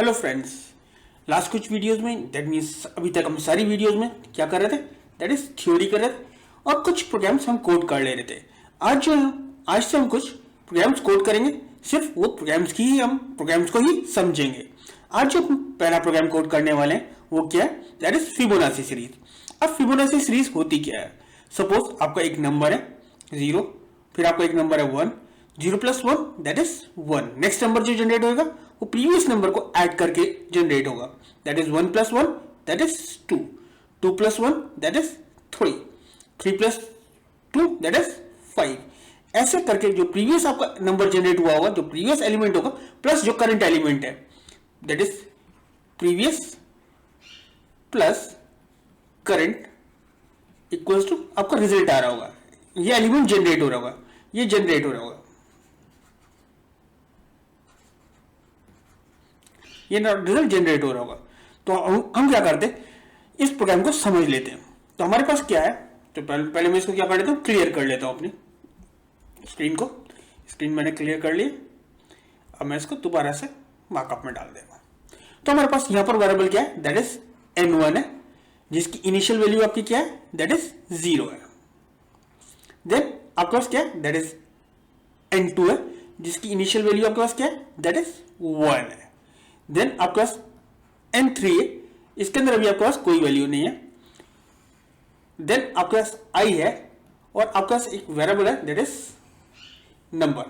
Hello friends, last कुछ videos में that means अभी तक हम सारी वीडियोस में क्या कर रहे थे, दैट इज थ्योरी कर रहे थे और कुछ प्रोग्राम्स हम कोड कर ले रहे थे। आज से हम कुछ प्रोग्राम्स कोड करेंगे, सिर्फ वो प्रोग्राम्स की ही हम प्रोग्राम्स को ही समझेंगे। आज जो पहला प्रोग्राम कोड करने वाले हैं वो क्या है, दैट इज फिबोनाची सीरीज। अब फिबोनाची सीरीज होती क्या है, सपोज आपका एक नंबर है 0, फिर आपका एक नंबर है 1, 0 + 1 दैट इज 1। नेक्स्ट नंबर जो जनरेट होगा वो प्रीवियस नंबर को ऐड करके जनरेट होगा, that is 1 + 1 that is 2, 2 + 1 that is 3, 3 + 2 that is 5। ऐसे करके जो प्रीवियस आपका नंबर जनरेट हुआ होगा, जो प्रीवियस एलिमेंट होगा प्लस जो करंट एलिमेंट है, that is previous plus current equals to आपका रिजल्ट आ रहा होगा। ये एलिमेंट जनरेट हो रहा होगा, ये जनरेट हो रहा होगा, ये रिजल्ट जनरेट हो रहा होगा। तो हम क्या करते हैं, इस प्रोग्राम को समझ लेते हैं। तो हमारे पास क्या है, तो पहले मैं इसको क्या कर लेता हूँ, क्लियर कर लेता हूँ अपनी स्क्रीन को। स्क्रीन मैंने क्लियर कर ली। अब मैं इसको दोबारा से मार्कअप में डाल देगा। तो हमारे पास यहाँ पर वेरिएबल क्या है, दैट इज n1 है, जिसकी इनिशियल वैल्यू आपकी क्या है, दैट इज 0 है। देन आपके पास क्या है, दैट इज n2 है, जिसकी इनिशियल वैल्यू आपके पास क्या है, दैट इज 1 है। देन आपके पास n3 है, इसके अंदर अभी आपके पास कोई वैल्यू नहीं है। देन आपके पास i है और आपके पास एक वेरिएबल है, दैट इज नंबर।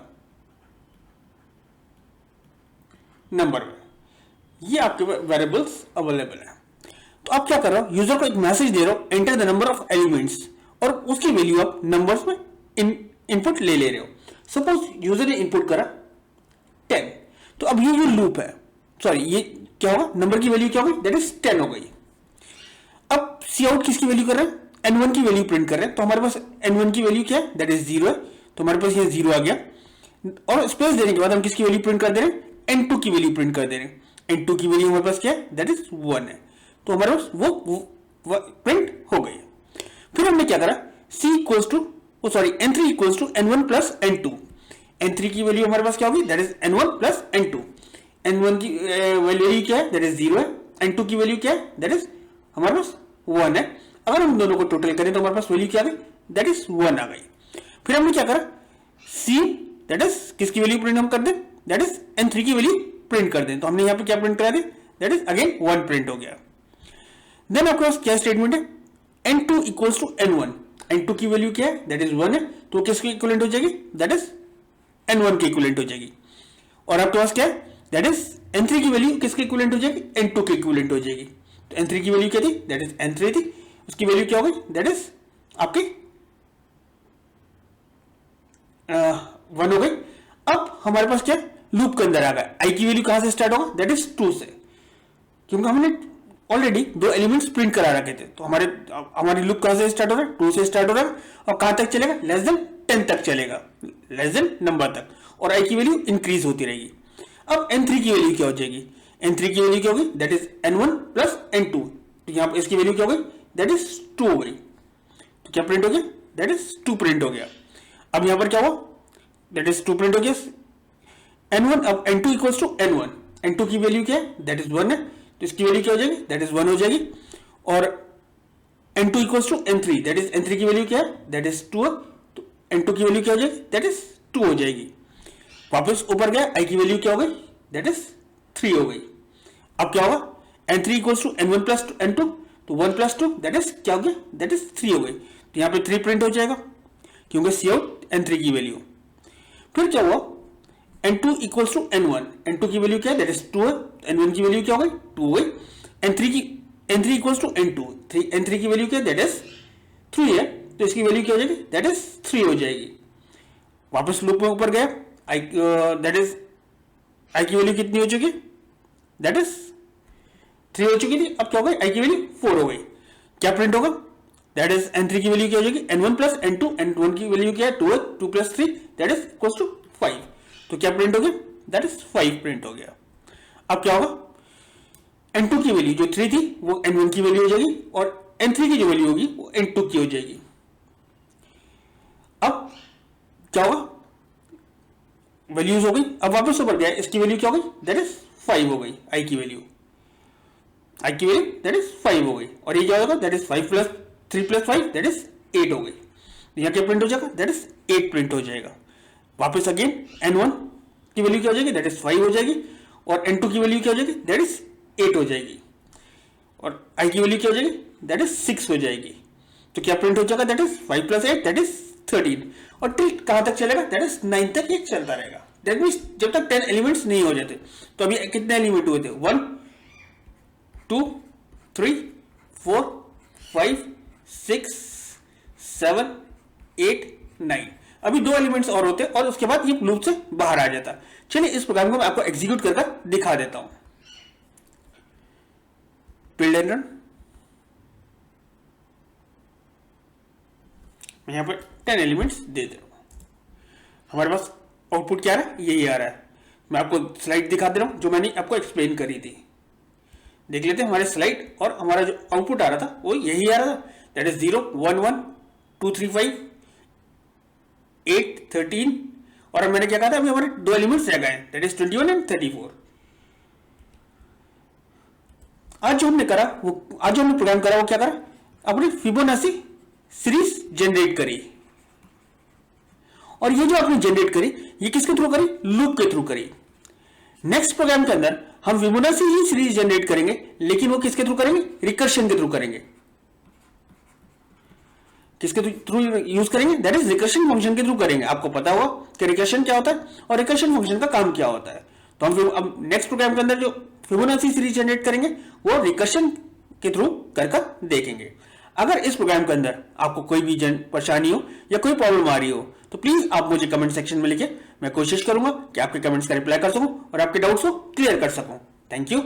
ये आपके वेरिएबल्स अवेलेबल है। तो आप क्या कर रहे हो, यूजर को एक मैसेज दे रहे हो, enter the number of elements, और उसकी वैल्यू आप नंबर्स में इनपुट ले रहे हो। सपोज यूजर ने इनपुट करा 10, तो अब ये जो लूप है, सॉरी ये क्या होगा, नंबर की वैल्यू क्या होगी, दैट इज 10 हो गई। अब सी आउट किसकी वैल्यू कर रहे हैं, n1 की वैल्यू प्रिंट कर रहे हैं। तो हमारे पास n1 की वैल्यू क्या है, दैट इज 0 है, तो हमारे पास ये 0 आ गया। और स्पेस देने के बाद हम किसकी वैल्यू प्रिंट कर दे रहे हैं, n2 की वैल्यू प्रिंट कर दे रहे हैं। n2 की वैल्यू हमारे पास क्या है, दैट इज 1 है, तो हमारे पास वो प्रिंट हो गई। फिर हमने क्या करा, n3 equals to n1 + n2। n3 की वैल्यू हमारे पास क्या होगी, that is n1 + n2। n1 की वैल्यू क्या है, दैट इज 0 है, n2 की वैल्यू क्या है, दैट इज हमारे पास 1 है। अगर हम दोनों को टोटल करें तो हमारे पास वैल्यू क्या आ गई, दैट इज 1 आ गई। फिर हमने क्या करा, c दैट इज किसकी वैल्यू प्रिंट हम कर दें, दैट इज n3 की वैल्यू प्रिंट कर दें। तो हमने यहां पे क्या प्रिंट करा दी, दैट इज अगेन 1 प्रिंट हो गया। देन आपके पास क्या स्टेटमेंट है, n2 equals to n1। n2 की वैल्यू क्या है, दैट इज 1 है, तो किसके इक्विवेलेंट हो जाएगी, दैट इज n1 के इक्विवेलेंट हो जाएगी। और आपके पास क्या है, दैट इज n3 की वैल्यू किसके इक्विवेलेंट हो जाएगी, n2 के इक्विवेलेंट हो जाएगी। तो n3 की वैल्यू क्या थी, दैट इज n3 थी, उसकी वैल्यू क्या हो गई, दैट इज आपकी 1 हो गई। अब हमारे पास क्या लूप के अंदर आ गया, i की वैल्यू कहां से स्टार्ट होगा, दैट इज 2 से, क्योंकि हमने ऑलरेडी 2 एलिमेंट्स प्रिंट करा रखे थे। तो हमारी लूप कहां से स्टार्ट हो रहा है, 2 से स्टार्ट हो रहा है, और कहां तक चलेगा, लेस देन 10 तक चलेगा, लेस देन नंबर तक, और i की वैल्यू इंक्रीज होती रहेगी। अब n3 की वैल्यू क्या हो जाएगी, n3 की वैल्यू क्या होगी, दैट इज n1 + n2। तो यहां पर इसकी वैल्यू क्या हो गई, दैट इज 2 हो गई। तो क्या प्रिंट हो गया, दैट इज 2 प्रिंट हो गया। अब यहां पर क्या हुआ, दैट इज 2 प्रिंट हो गया n1। अब n2 equals to n1, n2 की वैल्यू क्या है, दैट इज 1 है, तो इसकी वैल्यू क्या हो जाएगी, दैट इज 1 हो जाएगी। और n2 equals to n3, that is n3 की वैल्यू क्या है, दैट इज 2 है, तो n2 की वैल्यू क्या हो जाएगी, दैट इज 2 हो जाएगी। वापस ऊपर गया, i की वैल्यू क्या हो गई, दैट इज 3 हो गई। अब क्या होगा, n3 equals to n1 + n2, तो 1 + 2 दैट इज क्या हो गया, दैट इज 3 हो गई। तो यहाँ पे 3 प्रिंट हो जाएगा, क्योंकि सी आउट n3 की वैल्यू। फिर क्या हुआ, n2 equals to n1, n2 की वैल्यू क्या है, दैट इज 2 है, n1 की वैल्यू क्या हो गई, 2 हो गई। n3 equals to n2, n3 की वैल्यू क्या है, दैट इज 3 है, तो इसकी वैल्यू क्या हो जाएगी, दैट इज 3 हो जाएगी। वापस लूप में ऊपर गया, दैट इज i की वैल्यू कितनी हो चुकी, दैट इज 3 हो चुकी थी। अब क्या हो गई, i की वैल्यू 4 हो गई। क्या प्रिंट होगा, दैट इज n3 की वैल्यू क्या हो जाएगी, n1 + n2, n1 की वैल्यू क्या है, 2 है, 2 + 3 दैट इज इक्वल्स टू 5। तो क्या प्रिंट हो गया, दैट इज 5 प्रिंट हो गया। अब क्या होगा, n2 की वैल्यू जो 3 थी वो n1 की वैल्यू हो जाएगी, और n3 की जो वैल्यू होगी वो n2 की हो जाएगी। अब क्या होगा, वैल्यूज हो गई। अब वापस ऊपर गया, इसकी वैल्यू क्या हो गई, दैट इज 5 हो गई आई की वैल्यू, आई की वैल्यू दैट इज 5 हो गई। और ये क्या होगा, that is 5 plus 3 plus 5 that is 8 हो गई। यहाँ क्या प्रिंट हो जाएगा, दैट इज 8 प्रिंट हो जाएगा। वापस अगेन n1 की वैल्यू क्या हो जाएगी, दैट इज 5 हो जाएगी। और n2 की वैल्यू क्या हो जाएगी, दैट इज 8 हो जाएगी। और i की वैल्यू क्या हो जाएगी, दैट इज 6 हो जाएगी। तो क्या प्रिंट हो जाएगा, that is 5 plus 8 that is 13। और टिल कहां तक चलेगा, दैट इज 9 तक ये चलता रहेगा। दैट मीन्स जब तक 10 एलिमेंट्स नहीं हो जाते। तो अभी कितने एलिमेंट हुए थे, 1 2 3 4 5 6 7 8 9। अभी 2 एलिमेंट्स और होते और उसके बाद ये लूप से बाहर आ जाता। चलिए इस प्रोग्राम को मैं आपको एग्जीक्यूट करके दिखा देता हूं। Build and run. मैं यहां पर 10 एलिमेंट्स दे दे रहा हूं। हमारे पास आउटपुट क्या आ रहा है, यही आ रहा है। मैं आपको स्लाइड दिखा दे रहा हूं जो मैंने आपको एक्सप्लेन करी थी। देख लेते हैं हमारे स्लाइड, और हमारा जो आउटपुट आ रहा था वो यही आ रहा था, दैट इज 0 1 1 2 3 5 8 13। और अब मैंने क्या कहा था, अभी हमारे 2 एलिमेंट्स रह गए, दैट इज 21 एंड 34। आज जो हमने प्रोग्राम करा वो क्या करा, अपनी फिबोनाची सीरीज जनरेट करी। और ये जो आपने जनरेट करी ये किसके थ्रू करी, लूप के थ्रू करी। नेक्स्ट प्रोग्राम के अंदर हम फिबोनाची ही सीरीज जनरेट करेंगे, लेकिन वो किसके थ्रू करेंगे, रिकर्शन के थ्रू करेंगे। किसके थ्रू यूज करेंगे, दैट इज रिकर्शन फंक्शन के थ्रू करेंगे। आपको पता होगा कि रिकर्शन क्या होता है और रिकर्शन फंक्शन का काम क्या होता है। तो हम अब नेक्स्ट प्रोग्राम के अंदर जो फिबोनाची सीरीज जनरेट करेंगे वो रिकर्शन के थ्रू करके देखेंगे। अगर इस प्रोग्राम के अंदर आपको कोई भी परेशानी हो या कोई प्रॉब्लम आ रही हो तो प्लीज आप मुझे कमेंट सेक्शन में लिखिए। मैं कोशिश करूंगा कि आपके कमेंट्स का रिप्लाई कर सकूं और आपके डाउट्स को क्लियर कर सकूं। Thank you.